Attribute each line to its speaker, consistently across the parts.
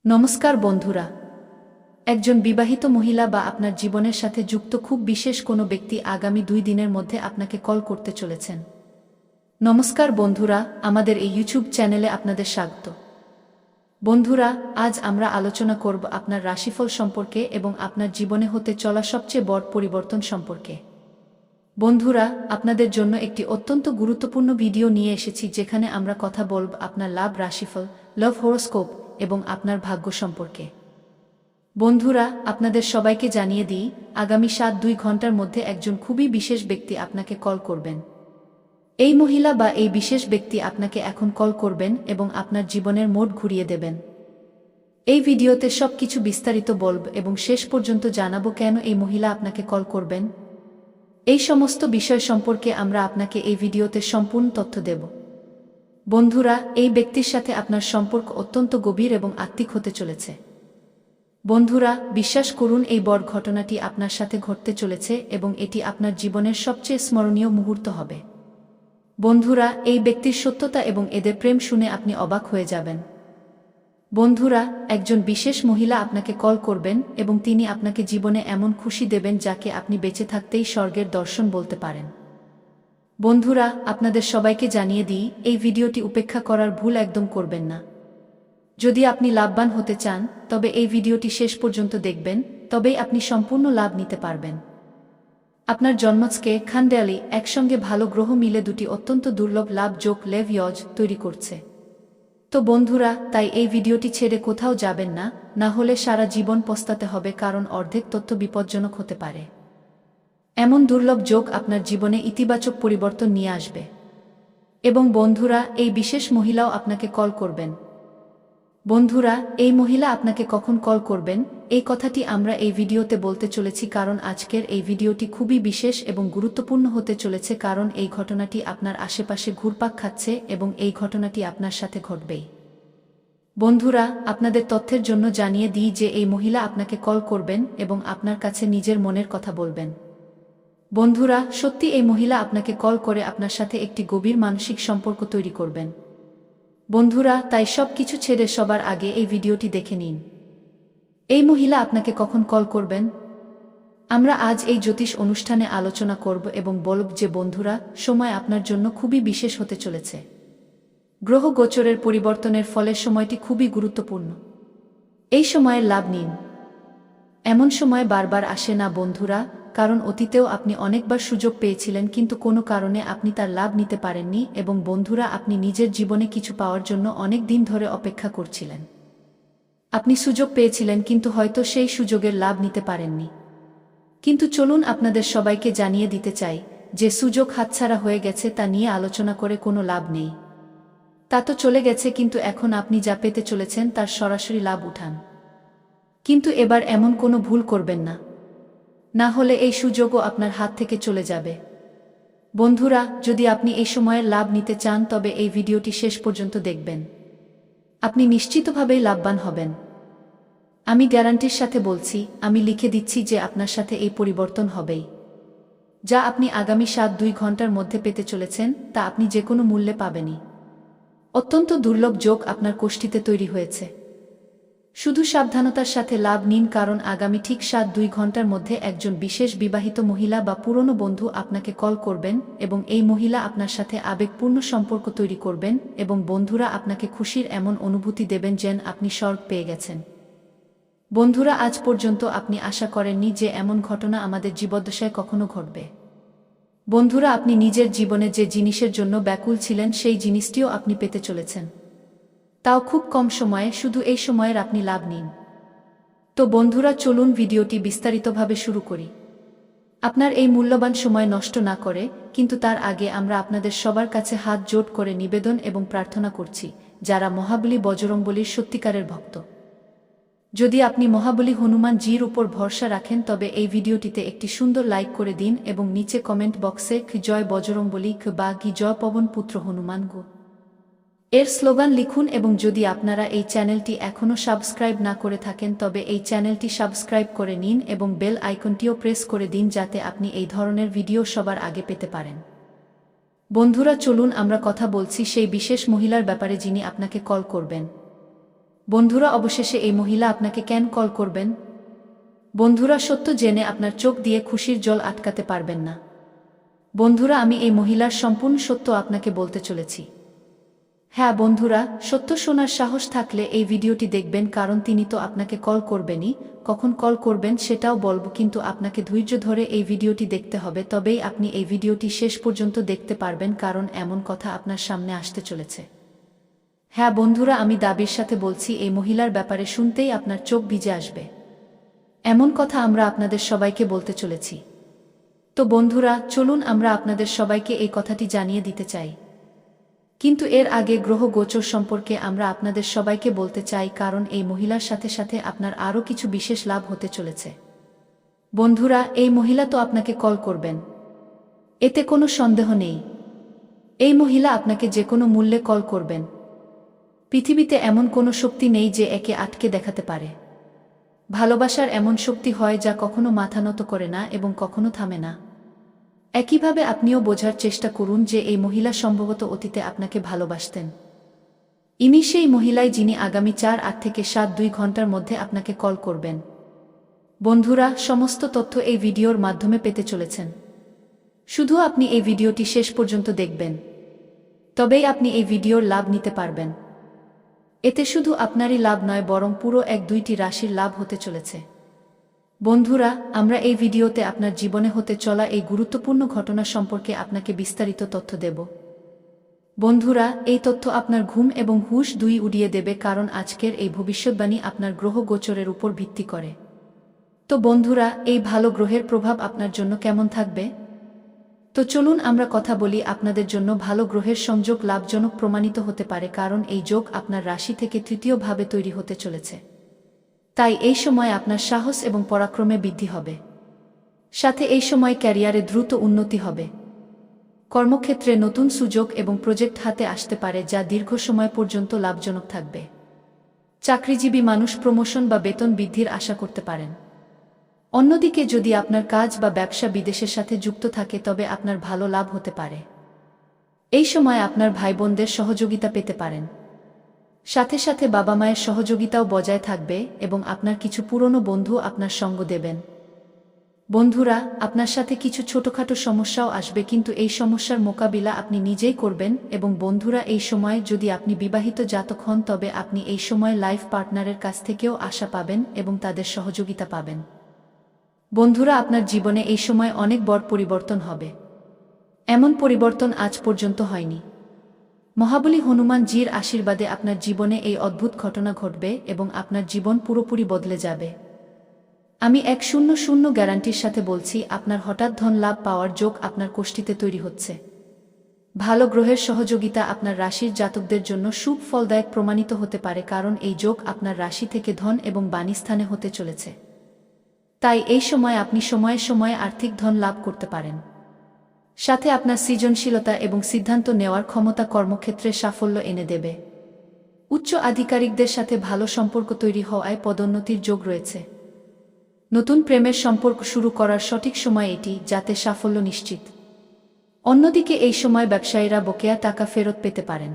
Speaker 1: নমস্কার বন্ধুরা, একজন বিবাহিত মহিলা বা আপনার জীবনের সাথে যুক্ত খুব বিশেষ কোনো ব্যক্তি আগামী 2 দিনের মধ্যে আপনাকে কল করতে চলেছেন। নমস্কার বন্ধুরা, আমাদের এই ইউটিউব চ্যানেলে আপনাদের স্বাগত। বন্ধুরা, আজ আমরা আলোচনা করব আপনার রাশিফল সম্পর্কে এবং আপনার জীবনে হতে চলা সবচেয়ে বড় পরিবর্তন সম্পর্কে। বন্ধুরা, আপনাদের জন্য একটি অত্যন্ত গুরুত্বপূর্ণ ভিডিও নিয়ে এসেছি যেখানে আমরা কথা বলব আপনার লাভ রাশিফল, লাভ হরোস্কোপ এবং আপনার ভাগ্য সম্পর্কে। বন্ধুরা, আপনাদের সবাইকে জানিয়ে দিই, আগামী 7-2 ঘন্টার মধ্যে একজন খুবই বিশেষ ব্যক্তি আপনাকে কল করবেন। এই মহিলা বা এই বিশেষ ব্যক্তি আপনাকে এখন কল করবেন এবং আপনার জীবনের মোড় ঘুরিয়ে দেবেন। এই ভিডিওতে সবকিছু বিস্তারিত বলব এবং শেষ পর্যন্ত জানাবো কেন এই মহিলা আপনাকে কল করবেন। এই সমস্ত বিষয় সম্পর্কে আমরা আপনাকে এই ভিডিওতে সম্পূর্ণ তথ্য দেব। বন্ধুরা, এই ব্যক্তির সাথে আপনার সম্পর্ক অত্যন্ত গভীর এবং আত্মিক হতে চলেছে। বন্ধুরা, বিশ্বাস করুন, এই বড় ঘটনাটি আপনার সাথে ঘটতে চলেছে এবং এটি আপনার জীবনের সবচেয়ে স্মরণীয় মুহূর্ত হবে। বন্ধুরা, এই ব্যক্তির সত্যতা এবং এদের প্রেম শুনে আপনি অবাক হয়ে যাবেন। বন্ধুরা, একজন বিশেষ মহিলা আপনাকে কল করবেন এবং তিনি আপনাকে জীবনে এমন খুশি দেবেন যাকে আপনি বেঁচে থাকতেই স্বর্গের দর্শন বলতে পারেন। বন্ধুরা, আপনাদের সবাইকে জানিয়ে দিই, এই ভিডিওটি উপেক্ষা করার ভুল একদম করবেন না। যদি আপনি লাভবান হতে চান, তবে এই ভিডিওটি শেষ পর্যন্ত দেখবেন, তবেই আপনি সম্পূর্ণ লাভ নিতে পারবেন। আপনার জন্মছকে খান্ডেয়ালি একসঙ্গে ভালো গ্রহ মিলে দুটি অত্যন্ত দুর্লভ লাভ যোগ লেভ ইয়জ তৈরি করছে। তো বন্ধুরা, তাই এই ভিডিওটি ছেড়ে কোথাও যাবেন না, না হলে সারা জীবন পস্তাতে হবে, কারণ অর্ধেক তথ্য বিপজ্জনক হতে পারে। এমন দুর্লভ যোগ আপনার জীবনে ইতিবাচক পরিবর্তন নিয়ে আসবে। এবং বন্ধুরা, এই বিশেষ মহিলাও আপনাকে কল করবেন। বন্ধুরা, এই মহিলা আপনাকে কখন কল করবেন এই কথাটি আমরা এই ভিডিওতে বলতে চলেছি, কারণ আজকের এই ভিডিওটি খুবই বিশেষ এবং গুরুত্বপূর্ণ হতে চলেছে, কারণ এই ঘটনাটি আপনার আশেপাশে ঘুরপাক খাচ্ছে এবং এই ঘটনাটি আপনার সাথে ঘটবেই। বন্ধুরা, আপনাদের তথ্যের জন্য জানিয়ে দিই যে এই মহিলা আপনাকে কল করবেন এবং আপনার কাছে নিজের মনের কথা বলবেন। বন্ধুরা, সত্যি এই মহিলা আপনাকে কল করে আপনার সাথে একটি গভীর মানসিক সম্পর্ক তৈরি করবেন। বন্ধুরা, তাই সব কিছু ছেড়ে সবার আগে এই ভিডিওটি দেখে নিন। এই মহিলা আপনাকে কখন কল করবেন আমরা আজ এই জ্যোতিষ অনুষ্ঠানে আলোচনা করব এবং বলব যে বন্ধুরা, সময় আপনার জন্য খুবই বিশেষ হতে চলেছে। গ্রহ গোচরের পরিবর্তনের ফলে সময়টি খুবই গুরুত্বপূর্ণ। এই সময়ের লাভ নিন। এমন সময় বারবার আসে না বন্ধুরা, কারণ অতীতেও আপনি অনেকবার সুযোগ পেয়েছিলেন কিন্তু কোনো কারণে আপনি তার লাভ নিতে পারেননি এবং বন্ধুরা, আপনি নিজের জীবনে কিছু পাওয়ার জন্য অনেক দিন ধরে অপেক্ষা করছিলেন। আপনি সুযোগ পেয়েছিলেন কিন্তু হয়তো সেই সুযোগের লাভ নিতে পারেননি। কিন্তু চলুন আপনাদের সবাইকে জানিয়ে দিতে চাই যে সুযোগ হাতছাড়া হয়ে গেছে তা নিয়ে আলোচনা করে কোনো লাভ নেই। তা তো চলে গেছে, কিন্তু এখন আপনি যা পেতে চলেছেন তার সরাসরি লাভ উঠান। কিন্তু এবার এমন কোনো ভুল করবেন না, না হলে এই সুযোগও আপনার হাত থেকে চলে যাবে। বন্ধুরা, যদি আপনি এই সময়ের লাভ নিতে চান তবে এই ভিডিওটি শেষ পর্যন্ত দেখবেন। আপনি নিশ্চিতভাবেই লাভবান হবেন। আমি গ্যারান্টির সাথে বলছি, আমি লিখে দিচ্ছি যে আপনার সাথে এই পরিবর্তন হবেই। যা আপনি আগামী 7-2 ঘন্টার মধ্যে পেতে চলেছেন তা আপনি যে কোনো মূল্যে পাবেনই। অত্যন্ত দুর্লভ যোগ আপনার কোষ্ঠীতে তৈরি হয়েছে। শুধু সাবধানতার সাথে লাভ নিন, কারণ আগামী ঠিক 7-2 ঘন্টার মধ্যে একজন বিশেষ বিবাহিত মহিলা বা পুরনো বন্ধু আপনাকে কল করবেন এবং এই মহিলা আপনার সাথে আবেগপূর্ণ সম্পর্ক তৈরি করবেন এবং বন্ধুরা, আপনাকে খুশির এমন অনুভূতি দেবেন যেন আপনি স্বর্গ পেয়ে গেছেন। বন্ধুরা, আজ পর্যন্ত আপনি আশা করেননি যে এমন ঘটনা আমাদের জীবদ্দশায় কখনো ঘটবে। বন্ধুরা, আপনি নিজের জীবনে যে জিনিসের জন্য ব্যাকুল ছিলেন সেই জিনিসটিও আপনি পেতে চলেছেন, তাও খুব কম সময়ে। শুধু এই সময়ের আপনি লাভ নিন। তো বন্ধুরা, চলুন ভিডিওটি বিস্তারিতভাবে শুরু করি। আপনার এই মূল্যবান সময় নষ্ট না করে, কিন্তু তার আগে আমরা আপনাদের সবার কাছে হাত জোড় করে নিবেদন এবং প্রার্থনা করছি, যারা মহাবলী বজরংবলীর সত্যিকারের ভক্ত। যদি আপনি মহাবলী হনুমান জির উপর ভরসা রাখেন তবে এই ভিডিওটিতে একটি সুন্দর লাইক করে দিন এবং নিচে কমেন্ট বক্সে জয় বজরংবলী বা কি জয় পবন পুত্র হনুমান গো এর স্লোগান লিখুন। এবং যদি আপনারা এই চ্যানেলটি এখনও সাবস্ক্রাইব না করে থাকেন তবে এই চ্যানেলটি সাবস্ক্রাইব করে নিন এবং বেল আইকনটিও প্রেস করে দিন যাতে আপনি এই ধরনের ভিডিও সবার আগে পেতে পারেন। বন্ধুরা, চলুন আমরা কথা বলছি সেই বিশেষ মহিলার ব্যাপারে যিনি আপনাকে কল করবেন। বন্ধুরা, অবশেষে এই মহিলা আপনাকে কেন কল করবেন? বন্ধুরা, সত্য জেনে আপনার চোখ দিয়ে খুশির জল আটকাতে পারবেন না। বন্ধুরা, আমি এই মহিলার সম্পূর্ণ সত্য আপনাকে বলতে চলেছি। হ্যাঁ বন্ধুরা, সত্য শোনার সাহস থাকলে এই ভিডিওটি দেখবেন, কারণ তিনি তো আপনাকে কল করবেনই, কখন কল করবেন সেটাও বলবো, কিন্তু আপনাকে ধৈর্য ধরে এই ভিডিওটি দেখতে হবে, তবেই আপনি এই ভিডিওটি শেষ পর্যন্ত দেখতে পারবেন, কারণ এমন কথা আপনার সামনে আসতে চলেছে। হ্যাঁ বন্ধুরা, আমি দাবির সাথে বলছি, এই মহিলার ব্যাপারে শুনতেই আপনার চোখ ভিজে আসবে। এমন কথা আমরা আপনাদের সবাইকে বলতে চলেছি। তো বন্ধুরা, চলুন আমরা আপনাদের সবাইকে এই কথাটি জানিয়ে দিতে চাই। কিন্তু এর আগে গ্রহ গোচর সম্পর্কে আমরা আপনাদের সবাইকে বলতে চাই, কারণ এই মহিলার সাথে সাথে আপনার আরও কিছু বিশেষ লাভ হতে চলেছে। বন্ধুরা, এই মহিলা তো আপনাকে কল করবেন, এতে কোনো সন্দেহ নেই। এই মহিলা আপনাকে যে কোনো মূল্যে কল করবেন। পৃথিবীতে এমন কোনো শক্তি নেই যে একে আটকে দেখাতে পারে। ভালোবাসার এমন শক্তি হয় যা কখনো মাথা নত করে না এবং কখনো থামে না। একইভাবে আপনিও বোঝার চেষ্টা করুন যে এই মহিলা সম্ভবত অতীতে আপনাকে ভালোবাসতেন। ইনি সেই মহিলাই যিনি আগামী 4 থেকে 7 ঘন্টার মধ্যে আপনাকে কল করবেন। বন্ধুরা, সমস্ত তথ্য এই ভিডিওর মাধ্যমে পেতে চলেছেন। শুধু আপনি এই ভিডিওটি শেষ পর্যন্ত দেখবেন, তবেই আপনি এই ভিডিওর লাভ নিতে পারবেন। এতে শুধু আপনারই লাভ নয়, বরং পুরো 1-2টি রাশির লাভ হতে চলেছে। বন্ধুরা, আমরা এই ভিডিওতে আপনার জীবনে হতে চলা এই গুরুত্বপূর্ণ ঘটনা সম্পর্কে আপনাকে বিস্তারিত তথ্য দেব। বন্ধুরা, এই তথ্য আপনার ঘুম এবং হুঁশ দুই উড়িয়ে দেবে, কারণ আজকের এই ভবিষ্যৎবাণী আপনার গ্রহ গোচরের উপর ভিত্তি করে। তো বন্ধুরা, এই ভালো গ্রহের প্রভাব আপনার জন্য কেমন থাকবে? তো চলুন আমরা কথা বলি। আপনাদের জন্য ভালো গ্রহের সংযোগ লাভজনক প্রমাণিত হতে পারে, কারণ এই যোগ আপনার রাশি থেকে তৃতীয়ভাবে তৈরি হতে চলেছে। তাই এই সময় আপনার সাহস এবং পরাক্রমে বৃদ্ধি হবে। সাথে এই সময় ক্যারিয়ারে দ্রুত উন্নতি হবে। কর্মক্ষেত্রে নতুন সুযোগ এবং প্রজেক্ট হাতে আসতে পারে, যা দীর্ঘ সময় পর্যন্ত লাভজনক থাকবে। চাকরিজীবী মানুষ প্রমোশন বা বেতন বৃদ্ধির আশা করতে পারেন। অন্যদিকে যদি আপনার কাজ বা ব্যবসা বিদেশের সাথে যুক্ত থাকে, তবে আপনার ভালো লাভ হতে পারে। এই সময় আপনার ভাই বোনদের সহযোগিতা পেতে পারেন। সাথে সাথে বাবা মায়ের সহযোগিতাও বজায় থাকবে এবং আপনার কিছু পুরনো বন্ধু আপনার সঙ্গ দেবেন। বন্ধুরা, আপনার সাথে কিছু ছোটখাটো সমস্যাও আসবে, কিন্তু এই সমস্যার মোকাবিলা আপনি নিজেই করবেন। এবং বন্ধুরা, এই সময়ে যদি আপনি বিবাহিত জাতক হন, তবে আপনি এই সময় লাইফ পার্টনারের কাছ থেকেও আশা পাবেন এবং তাদের সহযোগিতা পাবেন। বন্ধুরা, আপনার জীবনে এই সময় অনেক বড় পরিবর্তন হবে। এমন পরিবর্তন আজ পর্যন্ত হয়নি। মহাবলী হনুমান জির আশীর্বাদে আপনার জীবনে এই অদ্ভুত ঘটনা ঘটবে এবং আপনার জীবন পুরোপুরি বদলে যাবে। আমি 100% গ্যারান্টির সাথে বলছি, আপনার হঠাৎ ধন লাভ পাওয়ার যোগ আপনার কোষ্ঠীতে তৈরি হচ্ছে। ভালো গ্রহের সহযোগিতা আপনার রাশির জাতকদের জন্য শুভ ফলদায়ক প্রমাণিত হতে পারে, কারণ এই যোগ আপনার রাশি থেকে ধন এবং বাণীস্থানে হতে চলেছে। তাই এই সময় আপনি সময়ে সময়ে আর্থিক ধন লাভ করতে পারেন। সাথে আপনার সৃজনশীলতা এবং সিদ্ধান্ত নেওয়ার ক্ষমতা কর্মক্ষেত্রে সাফল্য এনে দেবে। উচ্চ আধিকারিকদের সাথে ভালো সম্পর্ক তৈরি হওয়ায় পদোন্নতির যোগ রয়েছে। নতুন প্রেমের সম্পর্ক শুরু করার সঠিক সময় এটি, যাতে সাফল্য নিশ্চিত। অন্যদিকে এই সময় ব্যবসায়ীরা বকেয়া টাকা ফেরত পেতে পারেন।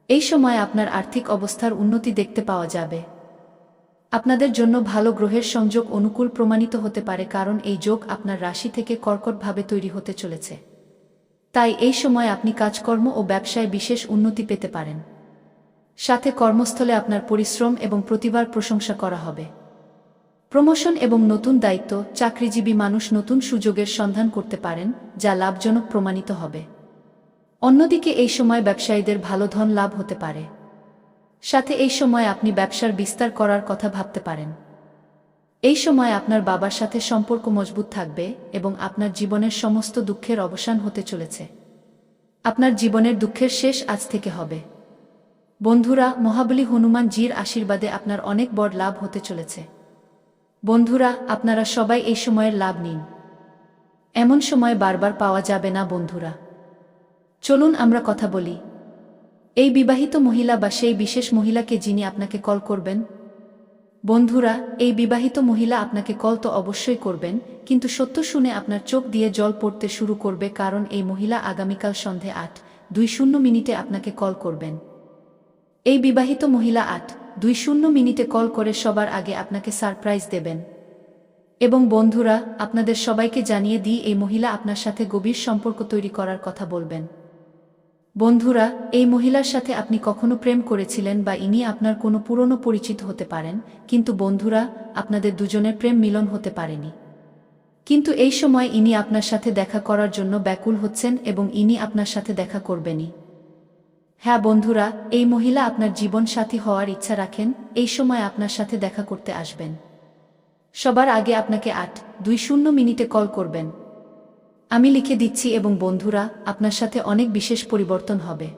Speaker 1: এই সময় আপনার আর্থিক অবস্থার উন্নতি দেখতে পাওয়া যাবে। আপনাদের জন্য ভালো গ্রহের সংযোগ অনুকূল প্রমাণিত হতে পারে, কারণ এই যোগ আপনার রাশি থেকে কর্কটভাবে তৈরি হতে চলেছে। তাই এই সময় আপনি কাজকর্ম ও ব্যবসায় বিশেষ উন্নতি পেতে পারেন। সাথে কর্মস্থলে আপনার পরিশ্রম এবং প্রতিভার প্রশংসা করা হবে। প্রমোশন এবং নতুন দায়িত্ব, চাকরিজীবী মানুষ নতুন সুযোগের সন্ধান করতে পারেন, যা লাভজনক প্রমাণিত হবে। অন্যদিকে এই সময় ব্যবসায়ীদের ভালো ধন লাভ হতে পারে। সাথে এই সময় আপনি ব্যবসার বিস্তার করার কথা ভাবতে পারেন। এই সময় আপনার বাবার সাথে সম্পর্ক মজবুত থাকবে এবং আপনার জীবনের সমস্ত দুঃখের অবসান হতে চলেছে। আপনার জীবনের দুঃখের শেষ আজ থেকে হবে। বন্ধুরা, মহাবলী হনুমান জির আশীর্বাদে আপনার অনেক বড় লাভ হতে চলেছে। বন্ধুরা, আপনারা সবাই এই সময়ের লাভ নিন। এমন সময় বারবার পাওয়া যাবে না। বন্ধুরা, চলুন আমরা কথা বলি। এই বিবাহিত মহিলা বা সেই বিশেষ মহিলাকে যিনি আপনাকে কল করবেন। বন্ধুরা, এই বিবাহিত মহিলা আপনাকে কল তো অবশ্যই করবেন, কিন্তু সত্য শুনে আপনার চোখ দিয়ে জল পড়তে শুরু করবে, কারণ এই মহিলা আগামীকাল সন্ধে 8:20 আপনাকে কল করবেন। এই বিবাহিত মহিলা 20 কল করে সবার আগে আপনাকে সারপ্রাইজ দেবেন। এবং বন্ধুরা, আপনাদের সবাইকে জানিয়ে দিই, এই মহিলা আপনার সাথে গভীর সম্পর্ক তৈরি করার কথা বলবেন। বন্ধুরা, এই মহিলার সাথে আপনি কখনো প্রেম করেছিলেন বা ইনি আপনার কোনো পুরনো পরিচিত হতে পারেন, কিন্তু বন্ধুরা, আপনাদের দুজনের প্রেম মিলন হতে পারেনি। কিন্তু এই সময় ইনি আপনার সাথে দেখা করার জন্য ব্যাকুল হচ্ছেন এবং ইনি আপনার সাথে দেখা করবেনই। হ্যাঁ বন্ধুরা, এই মহিলা আপনার জীবন সাথী হওয়ার ইচ্ছা রাখেন, এই সময় আপনার সাথে দেখা করতে আসবেন। সবার আগে আপনাকে 8:20 কল করবেন। আমি লিখে দিচ্ছি এবং বন্ধুরা, আপনার সাথে অনেক বিশেষ পরিবর্তন হবে।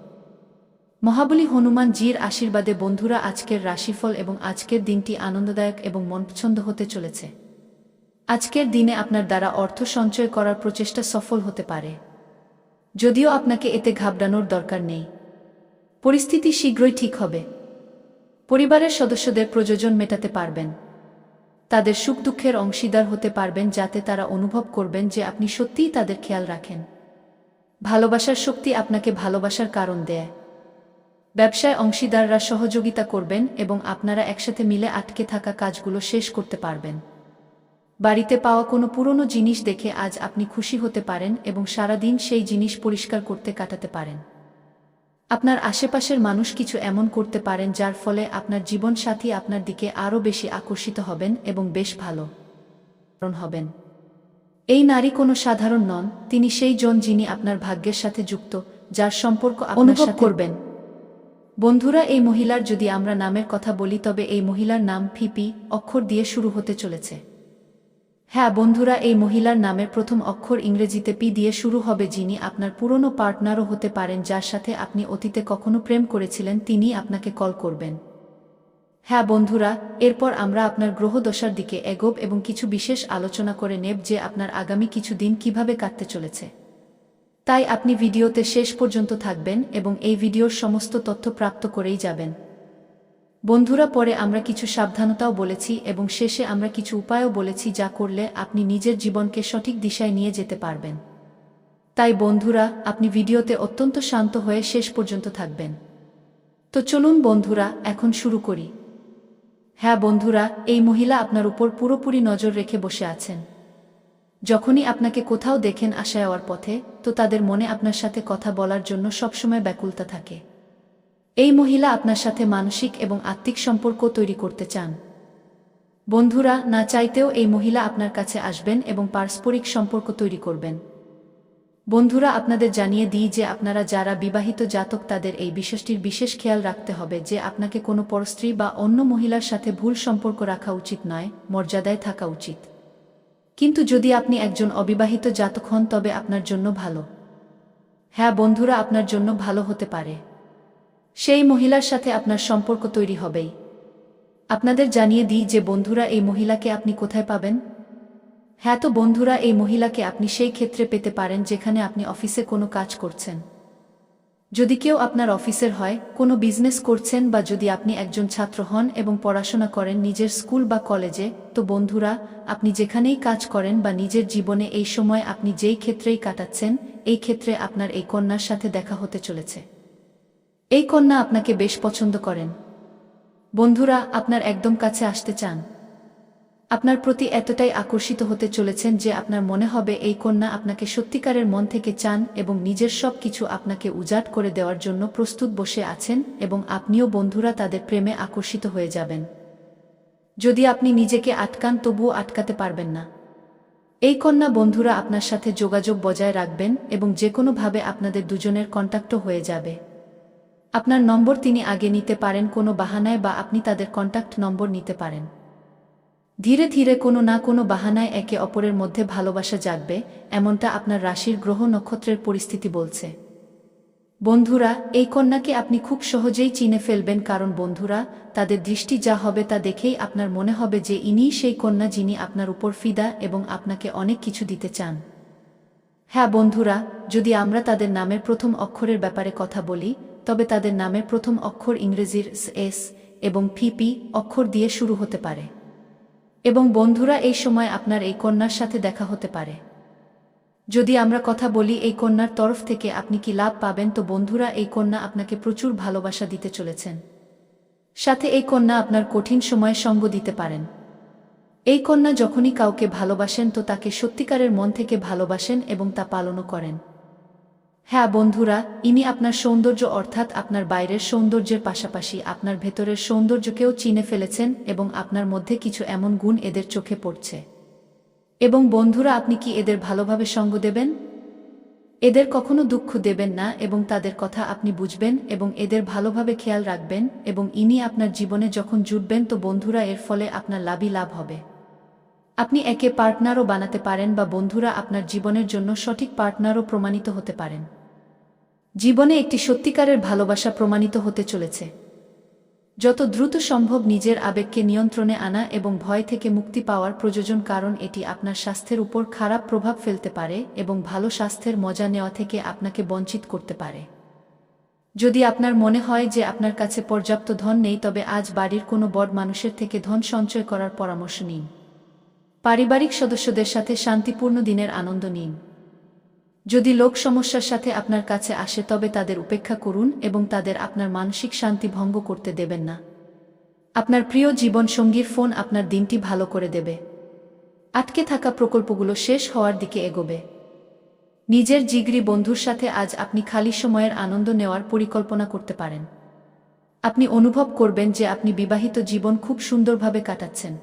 Speaker 1: মহাবলী হনুমান জির আশীর্বাদে বন্ধুরা, আজকের রাশিফল এবং আজকের দিনটি আনন্দদায়ক এবং মনপছন্দ হতে চলেছে। আজকের দিনে আপনার দ্বারা অর্থ সঞ্চয় করার প্রচেষ্টা সফল হতে পারে, যদিও আপনাকে এতে ঘাবড়ানোর দরকার নেই। পরিস্থিতি শীঘ্রই ঠিক হবে। পরিবারের সদস্যদের প্রয়োজন মেটাতে পারবেন। তাদের সুখ দুঃখের অংশীদার হতে পারবেন, যাতে তারা অনুভব করবেন যে আপনি সত্যিই তাদের খেয়াল রাখেন। ভালোবাসার শক্তি আপনাকে ভালোবাসার কারণ দেয়। ব্যবসায় অংশীদাররা সহযোগিতা করবেন এবং আপনারা একসাথে মিলে আটকে থাকা কাজগুলো শেষ করতে পারবেন। বাড়িতে পাওয়া কোনো পুরনো জিনিস দেখে আজ আপনি খুশি হতে পারেন এবং সারা দিন সেই জিনিস পরিষ্কার করতে কাটাতে পারেন। আপনার আশেপাশের মানুষ কিছু এমন করতে পারেন যার ফলে আপনার জীবনসাথী আপনার দিকে আরও বেশি আকর্ষিত হবেন এবং বেশ ভালো হবেন। এই নারী কোনো সাধারণ নন, তিনি সেই জন যিনি আপনার ভাগ্যের সাথে যুক্ত, যার সম্পর্ক আপনার সাথে করবেন। বন্ধুরা, এই মহিলার যদি আমরা নামের কথা বলি, তবে এই মহিলার নাম ফিপি অক্ষর দিয়ে শুরু হতে চলেছে। হ্যাঁ বন্ধুরা, এই মহিলার নামের প্রথম অক্ষর ইংরেজিতে পি দিয়ে শুরু হবে, যিনি আপনার পুরনো পার্টনারও হতে পারেন, যার সাথে আপনি অতীতে কখনো প্রেম করেছিলেন, তিনি আপনাকে কল করবেন। হ্যাঁ বন্ধুরা, এরপর আমরা আপনার গ্রহদশার দিকে এগোব এবং কিছু বিশেষ আলোচনা করে নেব যে আপনার আগামী কিছু দিন কিভাবে কাটতে চলেছে। তাই আপনি ভিডিওতে শেষ পর্যন্ত থাকবেন এবং এই ভিডিওর সমস্ত তথ্য প্রাপ্ত করেই যাবেন। বন্ধুরা, পরে আমরা কিছু সাবধানতাও বলেছি এবং শেষে আমরা কিছু উপায়ও বলেছি, যা করলে আপনি নিজের জীবনকে সঠিক দিশায় নিয়ে যেতে পারবেন। তাই বন্ধুরা, আপনি ভিডিওতে অত্যন্ত শান্ত হয়ে শেষ পর্যন্ত থাকবেন। তো চলুন বন্ধুরা, এখন শুরু করি। হ্যাঁ বন্ধুরা, এই মহিলা আপনার উপর পুরোপুরি নজর রেখে বসে আছেন। যখনই আপনাকে কোথাও দেখেন আসা যাওয়ার পথে, তো তাদের মনে আপনার সাথে কথা বলার জন্য সবসময় ব্যাকুলতা থাকে। এই মহিলা আপনার সাথে মানসিক এবং আত্মিক সম্পর্ক তৈরি করতে চান। বন্ধুরা, না চাইতেও এই মহিলা আপনার কাছে আসবেন এবং পারস্পরিক সম্পর্ক তৈরি করবেন। বন্ধুরা, আপনাদের জানিয়ে দিই যে আপনারা যারা বিবাহিত জাতক, তাদের এই বিষয়টির বিশেষ খেয়াল রাখতে হবে যে আপনাকে কোনো পরস্ত্রী বা অন্য মহিলার সাথে ভুল সম্পর্ক রাখা উচিত নয়, মর্যাদায় থাকা উচিত। কিন্তু যদি আপনি একজন অবিবাহিত জাতক হন, তবে আপনার জন্য ভালো। হ্যাঁ বন্ধুরা, আপনার জন্য ভালো হতে পারে। সেই মহিলার সাথে আপনার সম্পর্ক তৈরি হবেই। আপনাদের জানিয়ে দিই যে বন্ধুরা, এই মহিলাকে আপনি কোথায় পাবেন। হ্যাঁ তো বন্ধুরা, এই মহিলাকে আপনি সেই ক্ষেত্রে পেতে পারেন যেখানে আপনি অফিসে কোনো কাজ করছেন। যদি কেউ আপনার অফিসের হয়, কোনো বিজনেস করছেন, বা যদি আপনি একজন ছাত্র হন এবং পড়াশোনা করেন নিজের স্কুল বা কলেজে, তো বন্ধুরা, আপনি যেখানেই কাজ করেন বা নিজের জীবনে এই সময় আপনি যেই ক্ষেত্রেই কাটাচ্ছেন, এই ক্ষেত্রে আপনার এই কন্যার সাথে দেখা হতে চলেছে। এই কন্যা আপনাকে বেশ পছন্দ করেন। বন্ধুরা, আপনার একদম কাছে আসতে চান। আপনার প্রতি এতটাই আকর্ষিত হতে চলেছেন যে আপনার মনে হবে এই কন্যা আপনাকে সত্যিকারের মন থেকে চান এবং নিজের সব কিছু আপনাকে উজাড় করে দেওয়ার জন্য প্রস্তুত বসে আছেন, এবং আপনিও বন্ধুরা তাদের প্রেমে আকর্ষিত হয়ে যাবেন। যদি আপনি নিজেকে আটকান, তবুও আটকাতে পারবেন না। এই কন্যা বন্ধুরা আপনার সাথে যোগাযোগ বজায় রাখবেন এবং যে কোনোভাবে আপনাদের দুজনের কন্ট্যাক্টও হয়ে যাবে। আপনার নম্বর তিনি আগে নিতে পারেন কোনো বাহানায়, বা আপনি তাদের কন্ট্যাক্ট নম্বর নিতে পারেন। ধীরে ধীরে কোনো না কোনো বাহানায় একে অপরের মধ্যে ভালোবাসা জাগবে, এমনটা আপনার রাশির গ্রহ নক্ষত্রের পরিস্থিতি বলছে। বন্ধুরা, এই কন্যাকে আপনি খুব সহজেই চিনে ফেলবেন, কারণ বন্ধুরা, তাদের দৃষ্টি যা হবে তা দেখেই আপনার মনে হবে যে ইনিই সেই কন্যা যিনি আপনার উপর ফিদা এবং আপনাকে অনেক কিছু দিতে চান। হ্যাঁ বন্ধুরা, যদি আমরা তাদের নামের প্রথম অক্ষরের ব্যাপারে কথা বলি, তবে তাদের নামের প্রথম অক্ষর ইংরেজির এস এবং ফিপি অক্ষর দিয়ে শুরু হতে পারে। এবং বন্ধুরা, এই সময় আপনার এই কন্যার সাথে দেখা হতে পারে। যদি আমরা কথা বলি এই কন্যার তরফ থেকে আপনি কি লাভ পাবেন, তো বন্ধুরা, এই কন্যা আপনাকে প্রচুর ভালোবাসা দিতে চলেছেন। সাথে এই কন্যা আপনার কঠিন সময়ে সঙ্গ দিতে পারেন। এই কন্যা যখনই কাউকে ভালোবাসেন তো তাকে সত্যিকারের মন থেকে ভালোবাসেন এবং তা পালনও করেন। হ্যাঁ বন্ধুরা, ইনি আপনার সৌন্দর্য অর্থাৎ আপনার বাইরের সৌন্দর্যের পাশাপাশি আপনার ভেতরের সৌন্দর্যকেও চিনে ফেলেছেন এবং আপনার মধ্যে কিছু এমন গুণ এদের চোখে পড়ছে। এবং বন্ধুরা, আপনি কি এদের ভালোভাবে সঙ্গ দেবেন? এদের কখনো দুঃখ দেবেন না এবং তাদের কথা আপনি বুঝবেন এবং এদের ভালোভাবে খেয়াল রাখবেন এবং ইনি আপনার জীবনে যখন জুটবেন তো বন্ধুরা এর ফলে আপনার লাভই লাভ হবে। আপনি একে পার্টনারও বানাতে পারেন বা বন্ধুরা আপনার জীবনের জন্য সঠিক পার্টনারও প্রমাণিত হতে পারেন। জীবনে একটি সত্যিকারের ভালোবাসা প্রমাণিত হতে চলেছে। যত দ্রুত সম্ভব নিজের আবেগকে নিয়ন্ত্রণে আনা এবং ভয় থেকে মুক্তি পাওয়ার প্রয়োজন, কারণ এটি আপনার স্বাস্থ্যের উপর খারাপ প্রভাব ফেলতে পারে এবং ভালো স্বাস্থ্যের মজা নেওয়া থেকে আপনাকে বঞ্চিত করতে পারে। যদি আপনার মনে হয় যে আপনার কাছে পর্যাপ্ত ধন নেই, তবে আজ বাড়ির কোনো বড় মানুষের থেকে ধন সঞ্চয় করার পরামর্শ নিন। পারিবারিক সদস্যদের সাথে শান্তিপূর্ণ দিনের আনন্দ নিন। যদি লোক সমস্যার সাথে আপনার কাছে আসে তবে তাদের উপেক্ষা করুন এবং তাদের আপনার মানসিক শান্তি ভঙ্গ করতে দেবেন না। আপনার প্রিয় জীবন সঙ্গীর ফোন আপনার দিনটি ভালো করে দেবে। আটকে থাকা প্রকল্পগুলো শেষ হওয়ার দিকে এগোবে। নিজের জিগরি বন্ধুর সাথে আজ আপনি খালি সময়ের আনন্দ নেওয়ার পরিকল্পনা করতে পারেন। আপনি অনুভব করবেন যে আপনি বিবাহিত জীবন খুব সুন্দরভাবে কাটাচ্ছেন।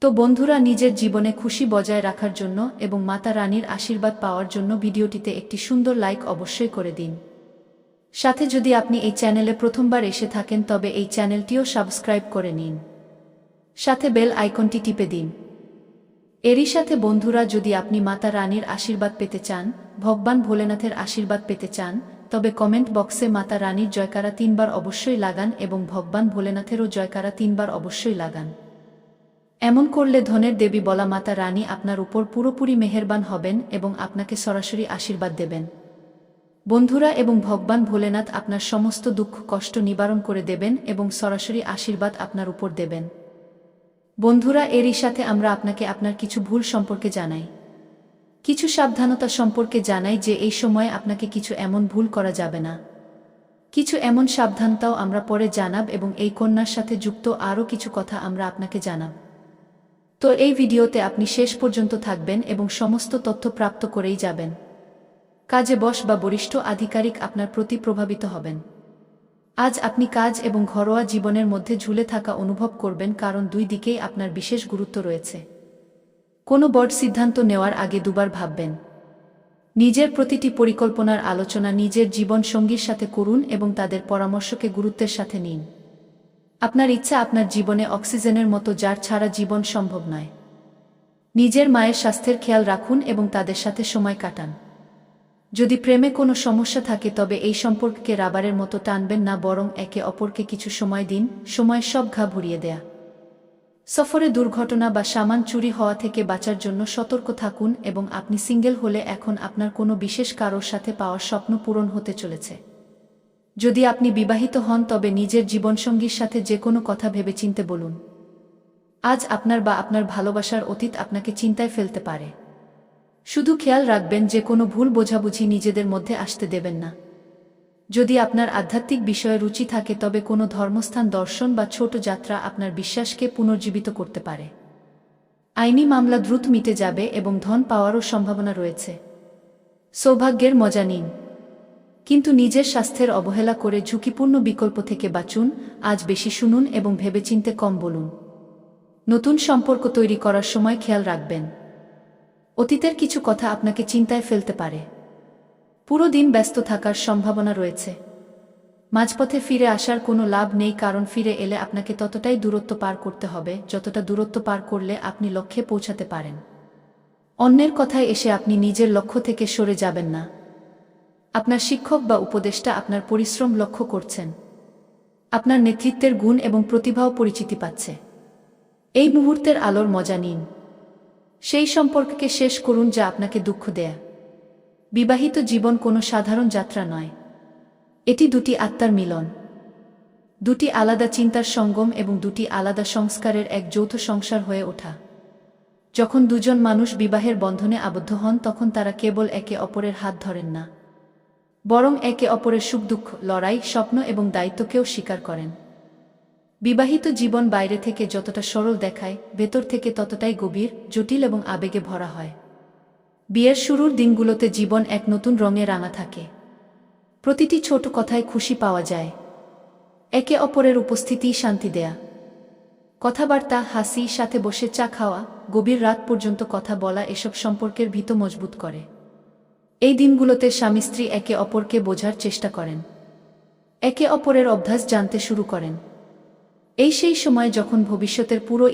Speaker 1: তো বন্ধুরা, নিজের জীবনে খুশি বজায় রাখার জন্য এবং মাতা রানীর আশীর্বাদ পাওয়ার জন্য ভিডিওটিতে একটি সুন্দর লাইক অবশ্যই করে দিন। সাথে যদি আপনি এই চ্যানেলে প্রথমবার এসে থাকেন তবে এই চ্যানেলটিও সাবস্ক্রাইব করে নিন। সাথে বেল আইকনটি টিপে দিন। এরই সাথে বন্ধুরা, যদি আপনি মাতা রানীর আশীর্বাদ পেতে চান, ভগবান ভোলেনাথের আশীর্বাদ পেতে চান, তবে কমেন্ট বক্সে মাতা রানীর জয়কারা 3 বার অবশ্যই লাগান এবং ভগবান ভোলেনাথেরও জয়কারা 3 বার অবশ্যই লাগান। এমন করলে ধনের দেবী বলা মাতা রানী আপনার উপর পুরোপুরি মেহেরবান হবেন এবং আপনাকে সরাসরি আশীর্বাদ দেবেন। বন্ধুরা, এবং ভগবান ভোলেনাথ আপনার সমস্ত দুঃখ কষ্ট নিবারণ করে দেবেন এবং সরাসরি আশীর্বাদ আপনার উপর দেবেন। বন্ধুরা, এরই সাথে আমরা আপনাকে আপনার কিছু ভুল সম্পর্কে জানাই, কিছু সাবধানতা সম্পর্কে জানাই যে এই সময়ে আপনাকে কিছু এমন ভুল করা যাবে না। কিছু এমন সাবধানতাও আমরা পরে জানাব এবং এই কন্যার সাথে যুক্ত আরও কিছু কথা আমরা আপনাকে জানাব। তো এই ভিডিওতে আপনি শেষ পর্যন্ত থাকবেন এবং সমস্ত তথ্য প্রাপ্ত করেই যাবেন। কাজে বস বা বরিষ্ঠ আধিকারিক আপনার প্রতি প্রভাবিত হবেন। আজ আপনি কাজ এবং ঘরোয়া জীবনের মধ্যে ঝুলে থাকা অনুভব করবেন, কারণ দুই দিকেই আপনার বিশেষ গুরুত্ব রয়েছে। কোনো বড় সিদ্ধান্ত নেওয়ার আগে দুবার ভাববেন। নিজের প্রতিটি পরিকল্পনার আলোচনা নিজের জীবন সঙ্গীর সাথে করুন এবং তাদের পরামর্শকে গুরুত্বের সাথে নিন। আপনার ইচ্ছা আপনার জীবনে অক্সিজেনের মতো, যার ছাড়া জীবন সম্ভব নয়। নিজের মায়ের স্বাস্থ্যের খেয়াল রাখুন এবং তাদের সাথে সময় কাটান। যদি প্রেমে কোনো সমস্যা থাকে তবে এই সম্পর্ককে রাবারের মতো টানবেন না, বরং একে অপরকে কিছু সময় দিন। সময়ের সব ঘা ভরিয়ে দেয়া। সফরে দুর্ঘটনা বা সামান চুরি হওয়া থেকে বাঁচার জন্য সতর্ক থাকুন এবং আপনি সিঙ্গেল হলে এখন আপনার কোনো বিশেষ কারোর সাথে পাওয়ার স্বপ্ন পূরণ হতে চলেছে। যদি আপনি বিবাহিত হন তবে নিজের জীবনসঙ্গীর সাথে যে কোনো কথা ভেবেচিন্তে বলুন। আজ আপনার বা আপনার ভালোবাসার অতীত আপনাকে চিন্তায় ফেলতে পারে। শুধু খেয়াল রাখবেন যে কোনো ভুল বোঝাবুঝি নিজেদের মধ্যে আসতে দেবেন না। যদি আপনার আধ্যাত্মিক বিষয়ে রুচি থাকে তবে কোনো ধর্মস্থান দর্শন বা ছোট যাত্রা আপনার বিশ্বাসকে পুনর্জীবিত করতে পারে। আইনি মামলা দ্রুত মিটে যাবে এবং ধন পাওয়ারও সম্ভাবনা রয়েছে। সৌভাগ্যের মজা নিন, কিন্তু নিজের স্বাস্থ্যের অবহেলা করে ঝুঁকিপূর্ণ বিকল্প থেকে বাঁচুন। আজ বেশি শুনুন এবং ভেবেচিন্তে কম বলুন। নতুন সম্পর্ক তৈরি করার সময় খেয়াল রাখবেন। অতীতের কিছু কথা আপনাকে চিন্তায় ফেলতে পারে। পুরো দিন ব্যস্ত থাকার সম্ভাবনা রয়েছে। মাঝপথে ফিরে আসার কোনো লাভ নেই, কারণ ফিরে এলে আপনাকে ততটাই দূরত্ব পার করতে হবে যতটা দূরত্ব পার করলে আপনি লক্ষ্যে পৌঁছাতে পারেন। অন্যের কথায় এসে আপনি নিজের লক্ষ্য থেকে সরে যাবেন না। আপনার শিক্ষক বা উপদেষ্টা আপনার পরিশ্রম লক্ষ্য করছেন। আপনার নেতৃত্বের গুণ এবং প্রতিভাও পরিচিতি পাচ্ছে। এই মুহূর্তের আলোর মজা নিন। সেই সম্পর্ককে শেষ করুন যা আপনাকে দুঃখ দেয়। বিবাহিত জীবন কোনো সাধারণ যাত্রা নয়। এটি দুটি আত্মার মিলন, দুটি আলাদা চিন্তার সঙ্গম এবং দুটি আলাদা সংস্কারের এক যৌথ সংসার হয়ে ওঠা। যখন দুজন মানুষ বিবাহের বন্ধনে আবদ্ধ হন তখন তারা কেবল একে অপরের হাত ধরেন না, বরং একে অপরের সুখ দুঃখ, লড়াই, স্বপ্ন এবং দায়িত্বকেও স্বীকার করেন। বিবাহিত জীবন বাইরে থেকে যতটা সরল দেখায়, ভেতর থেকে ততটাই গভীর, জটিল এবং আবেগে ভরা হয়। বিয়ের শুরুর দিনগুলোতে জীবন এক নতুন রঙে রাঙা থাকে। প্রতিটি ছোট কথায় খুশি পাওয়া যায়। একে অপরের উপস্থিতিই শান্তি দেয়া। কথাবার্তা, হাসি, সাথে বসে চা খাওয়া, গভীর রাত পর্যন্ত কথা বলা এসব সম্পর্কের ভিত মজবুত করে। এই দিনগুলোতে স্বামী স্ত্রী একে অপরকে বোঝার চেষ্টা করেন। একে অপরের অভ্যাস জানতে শুরু করেন। এই সেই সময় যখন ভবিষ্যতের পুরো